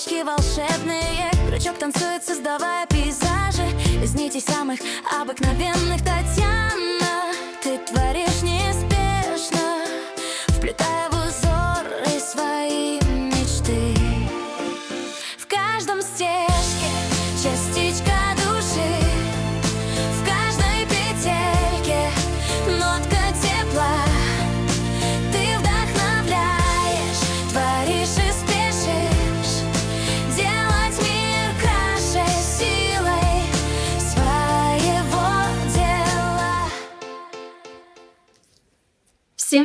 палочки волшебные. Крючок танцует, создавая пейзажи из нитей самых обыкновенных. Татьяна, ты творишь неспешно, вплетая в узоры свои мечты. В каждом стежке частичка души, в каждой петельке нотка тепла. Ты вдохновляешь, творишь и спешишь делать мир краше силой своего дела.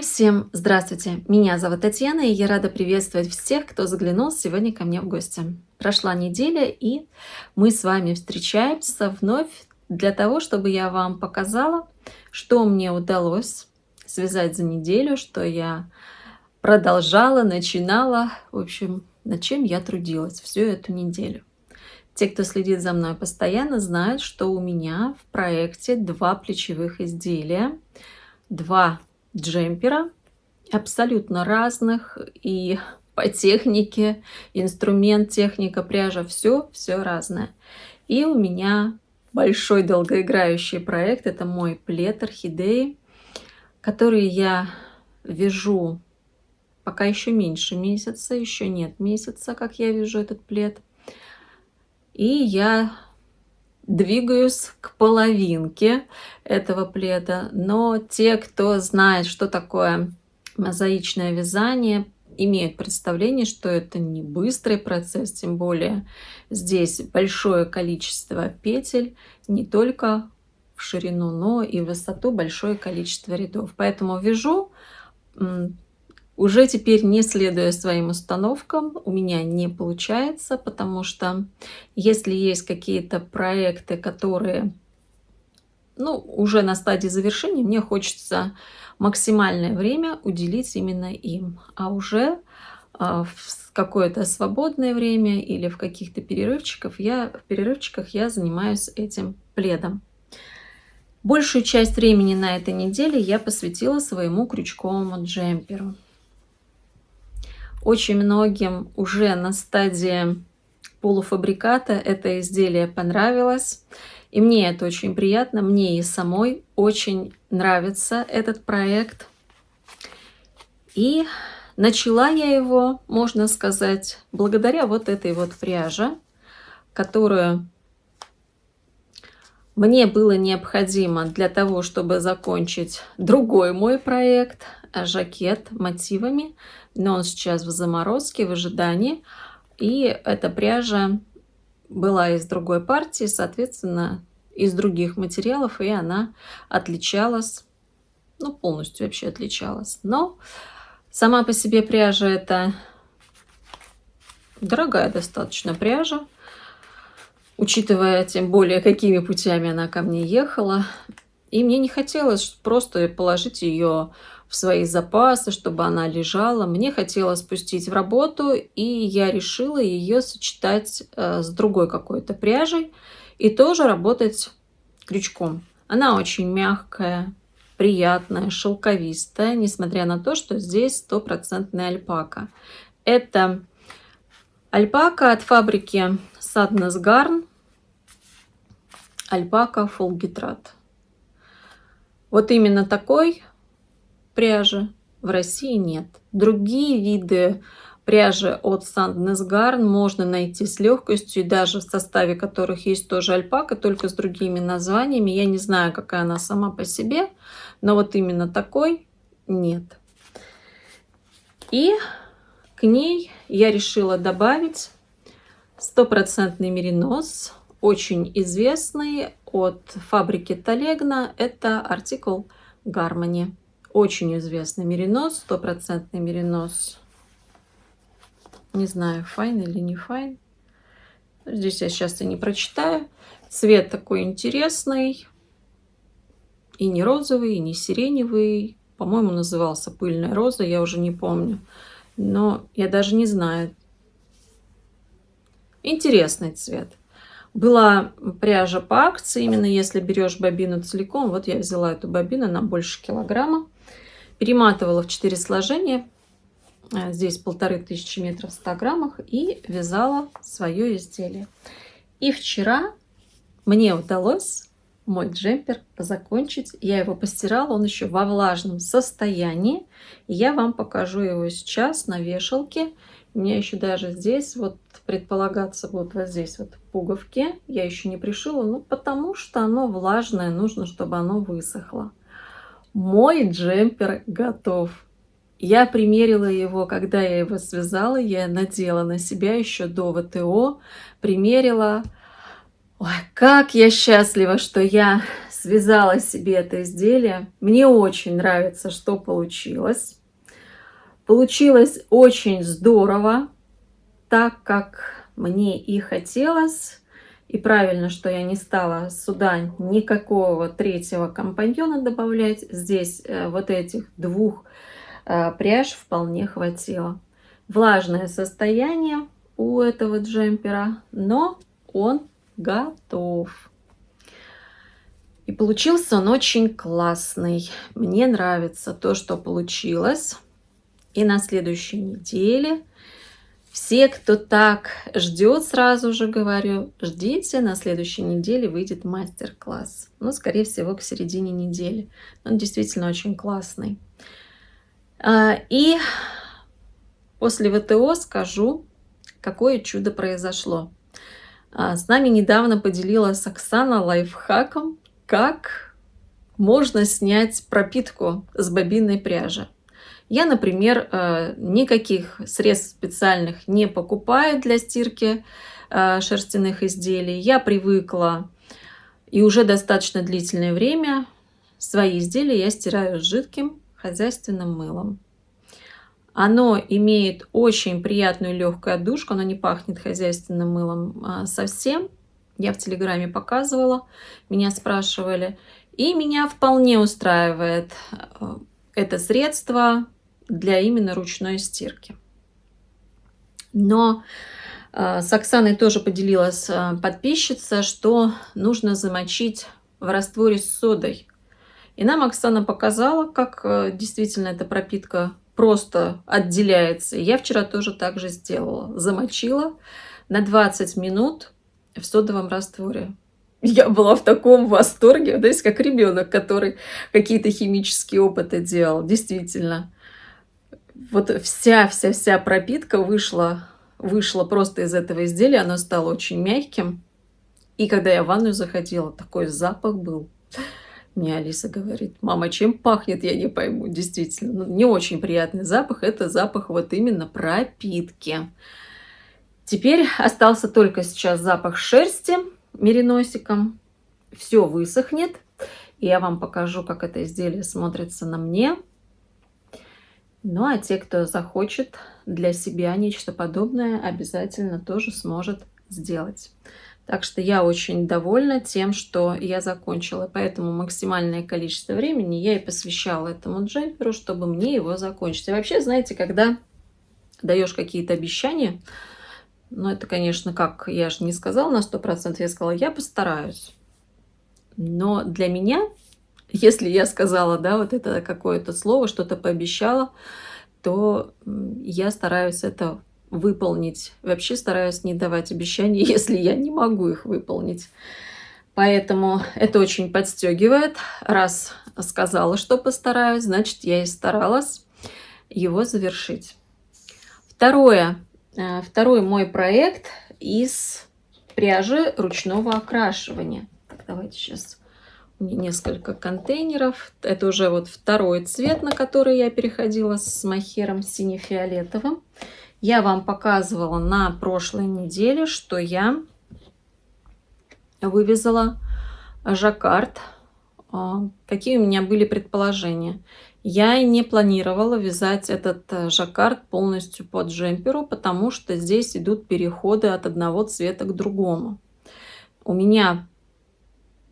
Всем здравствуйте! Меня зовут Татьяна, и я рада приветствовать всех, кто заглянул сегодня ко мне в гости. Прошла неделя, и мы с вами встречаемся вновь для того, чтобы я вам показала, что мне удалось связать за неделю, что я продолжала, начинала, в общем, над чем я трудилась всю эту неделю. Те, кто следит за мной постоянно, знают, что у меня в проекте 2 плечевых изделия, 2 джемпера абсолютно разных, и по технике, инструмент, техника, пряжа, все разное. И у меня большой долгоиграющий проект, это мой плед орхидеи, который я вяжу пока еще меньше месяца, еще нет месяца, как я вяжу этот плед. И я двигаюсь к половинке этого пледа, но те, кто знает, что такое мозаичное вязание, имеют представление, что это не быстрый процесс, тем более здесь большое количество петель, не только в ширину, но и в высоту большое количество рядов. Поэтому вяжу уже теперь, не следуя своим установкам, у меня не получается, потому что если есть какие-то проекты, которые уже на стадии завершения, мне хочется максимальное время уделить именно им. А уже в какое-то свободное время или в каких-то перерывчиках я занимаюсь этим пледом. Большую часть времени на этой неделе я посвятила своему крючковому джемперу. Очень многим уже на стадии полуфабриката это изделие понравилось. И мне это очень приятно, мне и самой очень нравится этот проект. И начала я его, можно сказать, благодаря вот этой вот пряже, которую мне было необходимо для того, чтобы закончить другой мой проект, жакет мотивами, но он сейчас в заморозке, в ожидании. И эта пряжа была из другой партии, соответственно, из других материалов, и она отличалась, полностью вообще отличалась. Но сама по себе пряжа — это дорогая достаточно пряжа, учитывая тем более, какими путями она ко мне ехала. И мне не хотелось просто положить ее в свои запасы, чтобы она лежала. Мне хотелось пустить в работу, и я решила ее сочетать с другой какой-то пряжей и тоже работать крючком. Она очень мягкая, приятная, шелковистая, несмотря на то, что здесь 100% альпака. Это альпака от фабрики Sadness Garn, альпака Folgetrad. Вот именно такой пряжи в России нет. Другие виды пряжи от Sadness Garn можно найти с легкостью, и даже в составе которых есть тоже альпака, только с другими названиями. Я не знаю, какая она сама по себе, но вот именно такой нет. И к ней я решила добавить 100% меринос, очень известный, от фабрики Talegna. Это артикул Harmony. Очень известный меринос, 100% меринос. Не знаю, файн или не файн. Здесь я сейчас и не прочитаю. Цвет такой интересный. И не розовый, и не сиреневый. По-моему, назывался пыльная роза, я уже не помню. Но я даже не знаю. Интересный цвет. Была пряжа по акции, именно если берешь бобину целиком. Вот я взяла эту бобину, она больше килограмма. Перематывала в 4 сложения. Здесь 1500 метров в 100 граммах и вязала свое изделие. И вчера мне удалось мой джемпер закончить. Я его постирала, он еще во влажном состоянии. И я вам покажу его сейчас на вешалке. У меня еще даже здесь вот предполагаться вот здесь вот пуговки. Я еще не пришила, ну потому что оно влажное, нужно, чтобы оно высохло. Мой джемпер готов. Я примерила его, когда я его связала, я надела на себя еще до ВТО, примерила. Ой, как я счастлива, что я связала себе это изделие. Мне очень нравится, что получилось. Получилось очень здорово, так как мне и хотелось. И правильно, что я не стала сюда никакого третьего компаньона добавлять. Здесь вот этих двух пряж вполне хватило. Влажное состояние у этого джемпера, но он готов. И получился он очень классный. Мне нравится то, что получилось. И на следующей неделе все, кто так ждет, сразу же говорю, ждите, на следующей неделе выйдет мастер-класс. Ну, скорее всего, к середине недели. Он действительно очень классный. И после ВТО скажу, какое чудо произошло. С нами недавно поделилась Оксана лайфхаком, как можно снять пропитку с бобинной пряжи. Я, например, никаких средств специальных не покупаю для стирки шерстяных изделий. Я привыкла и уже достаточно длительное время свои изделия я стираю с жидким хозяйственным мылом. Оно имеет очень приятную легкую отдушку, оно не пахнет хозяйственным мылом совсем. Я в Телеграме показывала, меня спрашивали. И меня вполне устраивает это средство для именно ручной стирки. Но с Оксаной тоже поделилась подписчица, что нужно замочить в растворе с содой. И нам Оксана показала, как действительно эта пропитка просто отделяется. И я вчера тоже так же сделала. Замочила на 20 минут в содовом растворе. Я была в таком восторге, то есть как ребенок, который какие-то химические опыты делал. Действительно. Вот вся пропитка вышла просто из этого изделия. Оно стало очень мягким. И когда я в ванную заходила, такой запах был. Мне Алиса говорит: мама, чем пахнет, я не пойму. Действительно, не очень приятный запах. Это запах вот именно пропитки. Теперь остался только сейчас запах шерсти мериносиком. Все высохнет. И я вам покажу, как это изделие смотрится на мне. Ну, а те, кто захочет для себя нечто подобное, обязательно тоже сможет сделать. Так что я очень довольна тем, что я закончила. Поэтому максимальное количество времени я и посвящала этому джемперу, чтобы мне его закончить. И вообще, знаете, когда даешь какие-то обещания, ну это, конечно, как я же не сказала на 100%, я сказала, я постараюсь. Но для меня, если я сказала, да, вот это какое-то слово, что-то пообещала, то я стараюсь это выполнить. Вообще стараюсь не давать обещаний, если я не могу их выполнить. Поэтому это очень подстегивает. Раз сказала, что постараюсь, значит, я и старалась его завершить. Второй мой проект из пряжи ручного окрашивания. Так, давайте сейчас. У меня несколько контейнеров. Это уже вот второй цвет, на который я переходила с мохером сине-фиолетовым. Я вам показывала на прошлой неделе, что я вывязала жаккард. Какие у меня были предположения? Я не планировала вязать этот жаккард полностью по джемперу, потому что здесь идут переходы от одного цвета к другому. У меня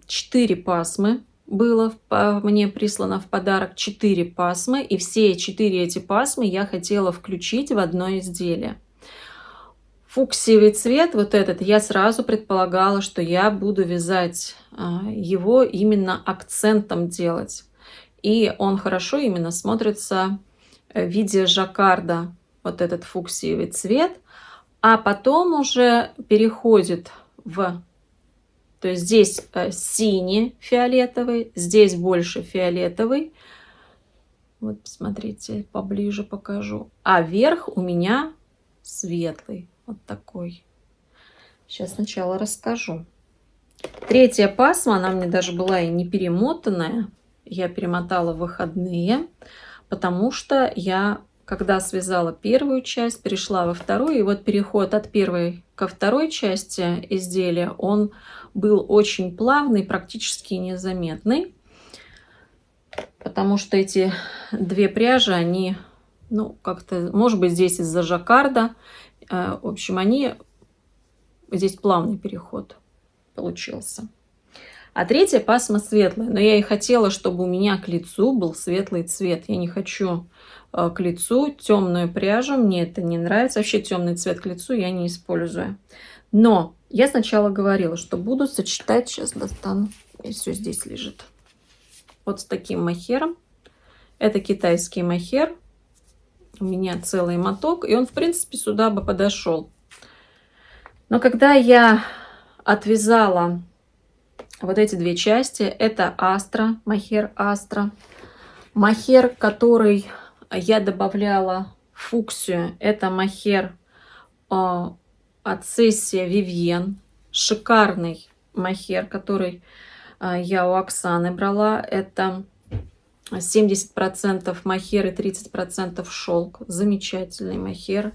4 пасмы было мне прислано в подарок, 4 пасмы, и все 4 эти пасмы я хотела включить в одно изделие. Фуксиевый цвет, вот этот, я сразу предполагала, что я буду вязать его именно акцентом делать. И он хорошо именно смотрится в виде жаккарда вот этот фуксиевый цвет, а потом уже переходит в... То есть здесь синий-фиолетовый, здесь больше фиолетовый. Вот, посмотрите, поближе покажу. А верх у меня светлый, вот такой. Сейчас сначала расскажу. Третья пасма, она мне даже была и не перемотанная. Я перемотала в выходные, потому что я, когда связала первую часть, перешла во вторую. И вот переход от первой ко второй части изделия, он был очень плавный, практически незаметный. Потому что эти две пряжи, они, ну, как-то, может быть, здесь из-за жаккарда. В общем, они... Здесь плавный переход получился. А третья пасма светлая. Но я и хотела, чтобы у меня к лицу был светлый цвет. Я не хочу к лицу темную пряжу. Мне это не нравится. Вообще темный цвет к лицу я не использую. Но я сначала говорила, что буду сочетать. Сейчас достану. И все здесь лежит. Вот с таким мохером. Это китайский мохер. У меня целый моток. И он, в принципе, сюда бы подошел. Но когда я отвязала вот эти две части, это Астра, мохер Астра. Мохер, который я добавляла в фуксию, это мохер от Сессия Вивьен. Шикарный мохер, который я у Оксаны брала. Это 70% мохер и 30% шелк. Замечательный мохер.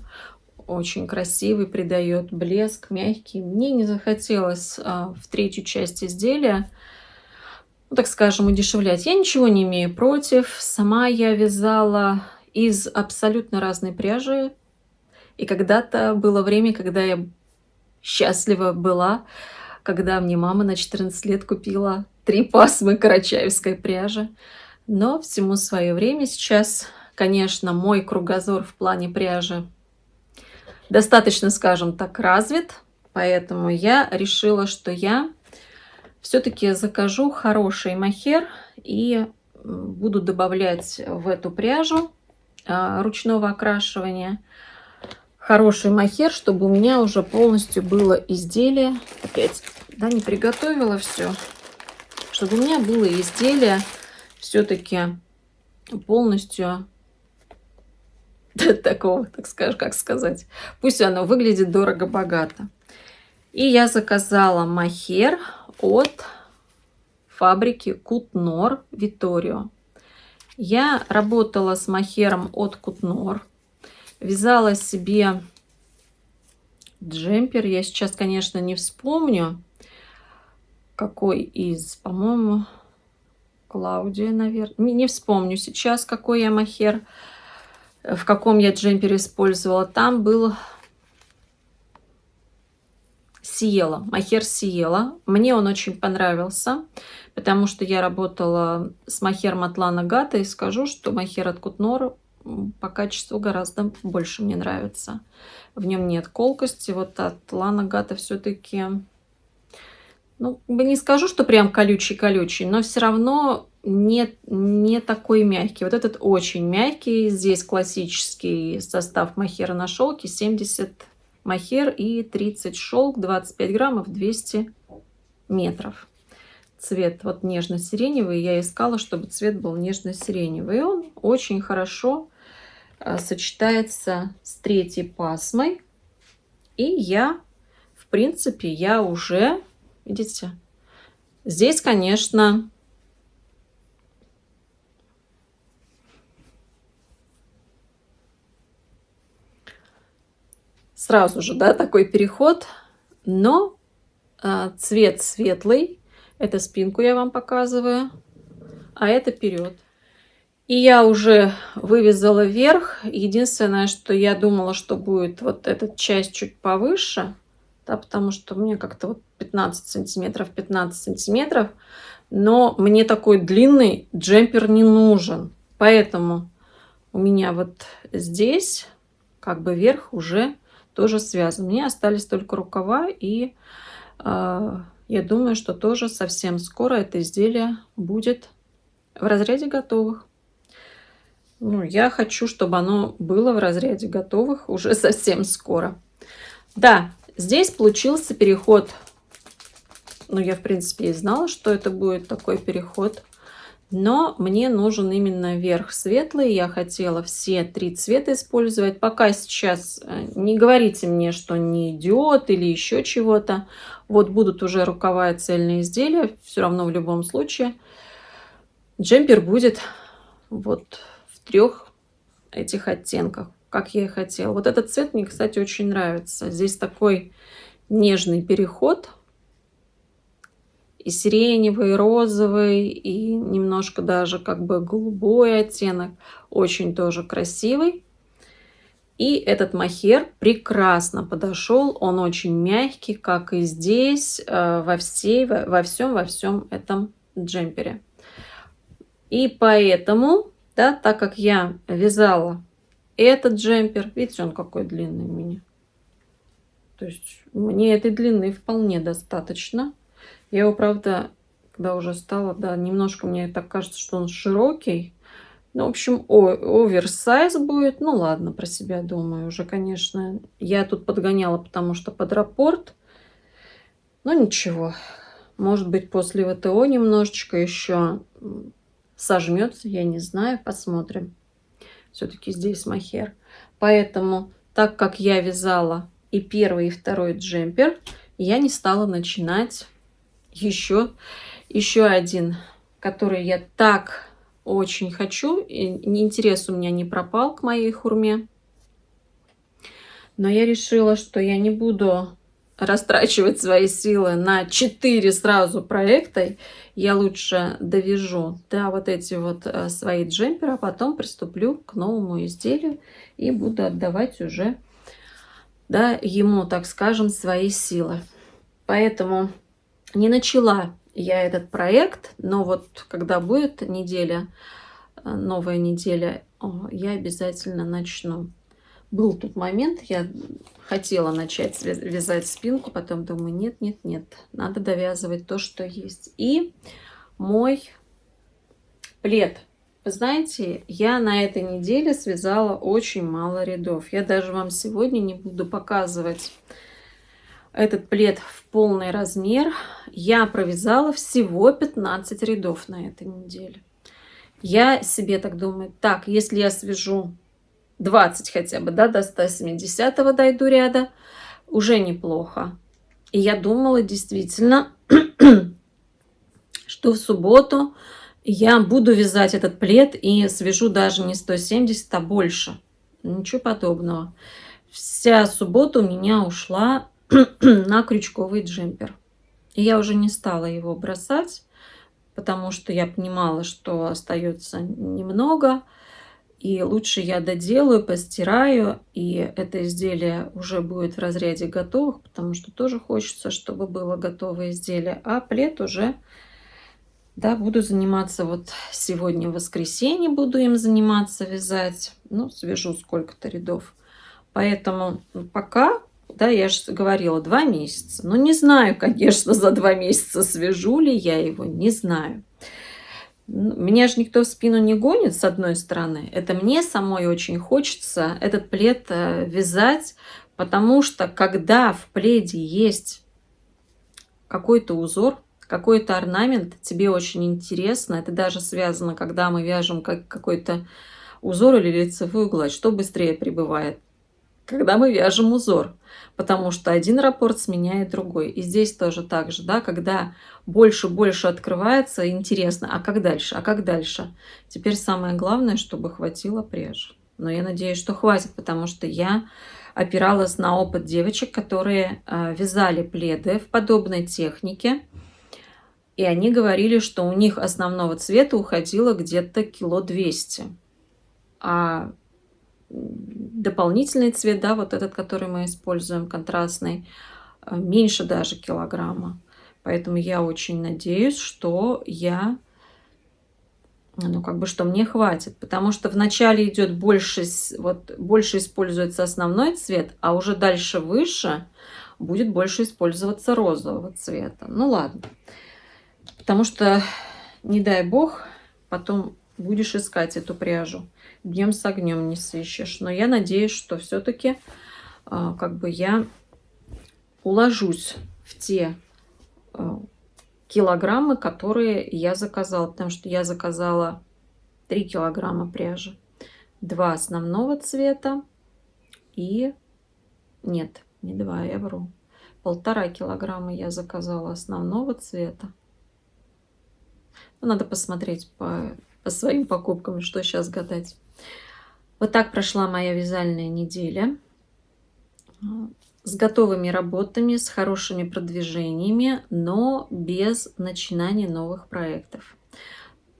Очень красивый, придает блеск, мягкий. Мне не захотелось в третью часть изделия, ну, так скажем, удешевлять. Я ничего не имею против. Сама я вязала из абсолютно разной пряжи. И когда-то было время, когда я счастлива была, когда мне мама на 14 лет купила 3 пасмы карачаевской пряжи. Но всему свое время. Сейчас, конечно, мой кругозор в плане пряжи достаточно, скажем так, развит, поэтому я решила, что я все-таки закажу хороший мохер и буду добавлять в эту пряжу ручного окрашивания хороший мохер, чтобы у меня уже полностью было изделие. Опять, да, не приготовила все, чтобы у меня было изделие все-таки полностью такого, так скажем, как сказать. Пусть оно выглядит дорого-богато. И я заказала мохер от фабрики Кутнор Виторио. Я работала с мохером от Кутнор. Вязала себе джемпер. Я сейчас, конечно, не вспомню, какой из, по-моему, Клаудия, наверное. Не вспомню сейчас, какой я мохер, в каком я джемпере использовала. Там был Сиела, мохер Сиела. Мне он очень понравился, потому что я работала с мохером от Лана Гата, и скажу, что мохер от Кутнор по качеству гораздо больше мне нравится. В нем нет колкости. Вот от Лана Гата все-таки, ну, не скажу, что прям колючий-колючий, но все равно не такой мягкий. Вот этот очень мягкий. Здесь классический состав мохера на шелке. 70 мохер и 30 шелк, 25 граммов, 200 метров. Цвет вот нежно-сиреневый. Я искала, чтобы цвет был нежно-сиреневый. И он очень хорошо сочетается с третьей пасмой. И я, в принципе, я уже, видите, здесь, конечно, сразу же, да, такой переход, но цвет светлый. Это спинку я вам показываю, а это вперед. И я уже вывязала вверх. Единственное, что я думала, что будет вот эта часть чуть повыше, да, потому что у меня как-то вот 15 сантиметров, но мне такой длинный джемпер не нужен. Поэтому у меня вот здесь как бы верх уже тоже связан. Мне остались только рукава, и я думаю, что тоже совсем скоро это изделие будет в разряде готовых. Ну, я хочу, чтобы оно было в разряде готовых уже совсем скоро. Да, здесь получился переход. Ну, я, в принципе, и знала, что это будет такой переход. Но мне нужен именно верх светлый. Я хотела все 3 цвета использовать. Пока сейчас не говорите мне, что не идет или еще чего-то. Вот будут уже рукава и цельные изделия. Все равно в любом случае джемпер будет вот в 3 этих оттенках, как я и хотела. Вот этот цвет мне, кстати, очень нравится. Здесь такой нежный переход. И сиреневый, и розовый, и немножко даже как бы голубой оттенок. Очень тоже красивый. И этот мохер прекрасно подошел. Он очень мягкий, как и здесь, во всем этом джемпере. И поэтому, да, так как я вязала этот джемпер, видите, он какой длинный у меня. То есть мне этой длины вполне достаточно. Я его, правда, когда уже стала, да, немножко мне так кажется, что он широкий. Ну, в общем, оверсайз будет. Ну, ладно, про себя думаю уже, конечно. Я тут подгоняла, потому что под раппорт. Но ничего. Может быть, после ВТО немножечко еще сожмется, я не знаю, посмотрим. Все-таки здесь мохер. Поэтому, так как я вязала и первый, и второй джемпер, я не стала начинать еще один, который я так очень хочу. И интерес у меня не пропал к моей хурме. Но я решила, что я не буду растрачивать свои силы на 4 сразу проекта. Я лучше довяжу, да, вот эти вот свои джемперы, а потом приступлю к новому изделию и буду отдавать уже, да, ему, так скажем, свои силы. Поэтому не начала я этот проект, но вот когда будет неделя, новая неделя, я обязательно начну. Был тут момент, я хотела начать вязать спинку, потом думаю, нет, надо довязывать то, что есть. И мой плед. Вы знаете, я на этой неделе связала очень мало рядов. Я даже вам сегодня не буду показывать этот плед в полный размер. Я провязала всего 15 рядов на этой неделе. Я себе так думаю, так, если я свяжу 20 хотя бы, да, до 170 дойду ряда, уже неплохо. И я думала действительно, что в субботу я буду вязать этот плед и свяжу даже не 170, а больше. Ничего подобного. Вся суббота у меня ушла на крючковый джемпер. И я уже не стала его бросать, потому что я понимала, что остается немного. И лучше я доделаю, постираю, и это изделие уже будет в разряде готовых, потому что тоже хочется, чтобы было готовое изделие. А плед уже, да, буду заниматься вот сегодня в воскресенье, буду им заниматься вязать. Ну, свяжу сколько-то рядов. Поэтому пока, да, я же говорила, 2 месяца. Ну, не знаю, конечно, за 2 месяца свяжу ли я его, не знаю. Меня же никто в спину не гонит, с одной стороны. Это мне самой очень хочется этот плед вязать, потому что когда в пледе есть какой-то узор, какой-то орнамент, тебе очень интересно. Это даже связано, когда мы вяжем какой-то узор или лицевую гладь. Что быстрее прибывает? Когда мы вяжем узор, потому что один раппорт сменяет другой. И здесь тоже так же, да, когда больше открывается, интересно, а как дальше, а как дальше? Теперь самое главное, чтобы хватило пряжи. Но я надеюсь, что хватит, потому что я опиралась на опыт девочек, которые вязали пледы в подобной технике. И они говорили, что у них основного цвета уходило где-то 200 кг. А дополнительный цвет, да, вот этот, который мы используем, контрастный, меньше даже килограмма. Поэтому я очень надеюсь, что что мне хватит. Потому что вначале идет больше используется основной цвет, а уже дальше выше будет больше использоваться розового цвета. Ну ладно. Потому что, не дай бог, потом будешь искать эту пряжу. Днем с огнем не сыщешь. Но я надеюсь, что все-таки я уложусь в те килограммы, которые я заказала. Потому что я заказала 3 килограмма пряжи. 2 основного цвета и... Нет, не 2, я вру. 1,5 килограмма я заказала основного цвета. Надо посмотреть по своим покупкам, что сейчас гадать. Вот так прошла моя вязальная неделя. С готовыми работами, с хорошими продвижениями, но без начинания новых проектов.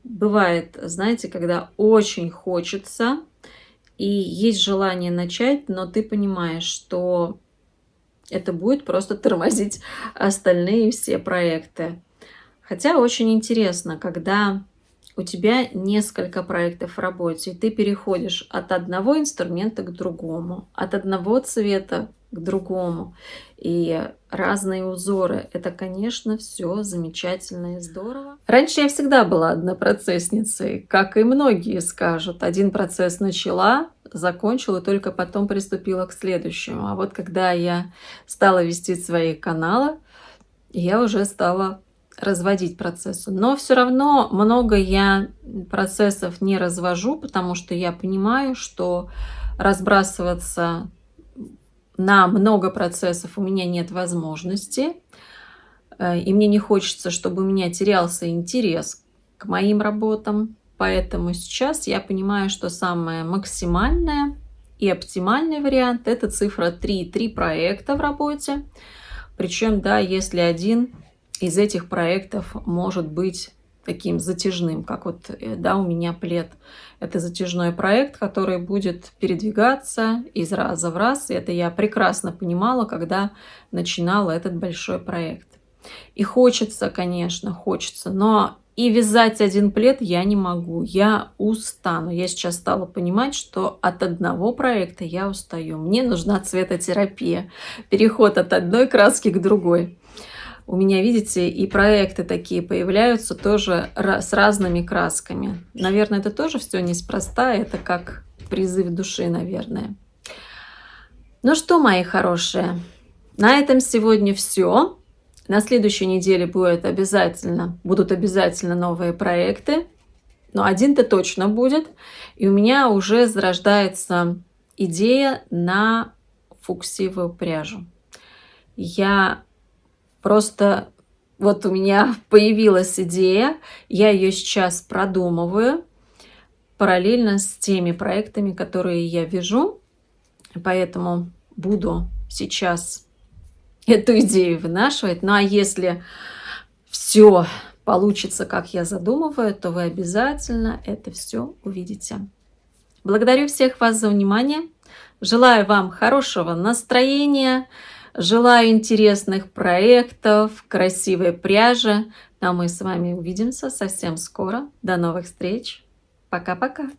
Бывает, знаете, когда очень хочется и есть желание начать, но ты понимаешь, что это будет просто тормозить остальные все проекты. Хотя очень интересно, когда у тебя несколько проектов в работе, и ты переходишь от одного инструмента к другому, от одного цвета к другому, и разные узоры. Это, конечно, все замечательно и здорово. Раньше я всегда была однопроцессницей, как и многие скажут. Один процесс начала, закончила, и только потом приступила к следующему. А вот когда я стала вести свои каналы, я уже стала разводить процессы. Но все равно много я процессов не развожу, потому что я понимаю, что разбрасываться на много процессов у меня нет возможности. И мне не хочется, чтобы у меня терялся интерес к моим работам. Поэтому сейчас я понимаю, что самое максимальное и оптимальный вариант – это цифра 3. 3 проекта в работе. Причем, да, если один из этих проектов может быть таким затяжным, как вот, да, у меня плед. Это затяжной проект, который будет передвигаться из раза в раз. И это я прекрасно понимала, когда начинала этот большой проект. И хочется, конечно, хочется, но и вязать один плед я не могу, я устану. Я сейчас стала понимать, что от одного проекта я устаю. Мне нужна цветотерапия, переход от одной краски к другой. У меня, видите, и проекты такие появляются тоже с разными красками. Наверное, это тоже все неспроста, это как призыв души, наверное. Ну что, мои хорошие, на этом сегодня все. На следующей неделе будут обязательно новые проекты. Но один-то точно будет. И у меня уже зарождается идея на фуксиевую пряжу. Вот у меня появилась идея, я ее сейчас продумываю параллельно с теми проектами, которые я вяжу. Поэтому буду сейчас эту идею вынашивать. Ну а если все получится, как я задумываю, то вы обязательно это все увидите. Благодарю всех вас за внимание. Желаю вам хорошего настроения. Желаю интересных проектов, красивой пряжи. А мы с вами увидимся совсем скоро. До новых встреч. Пока-пока.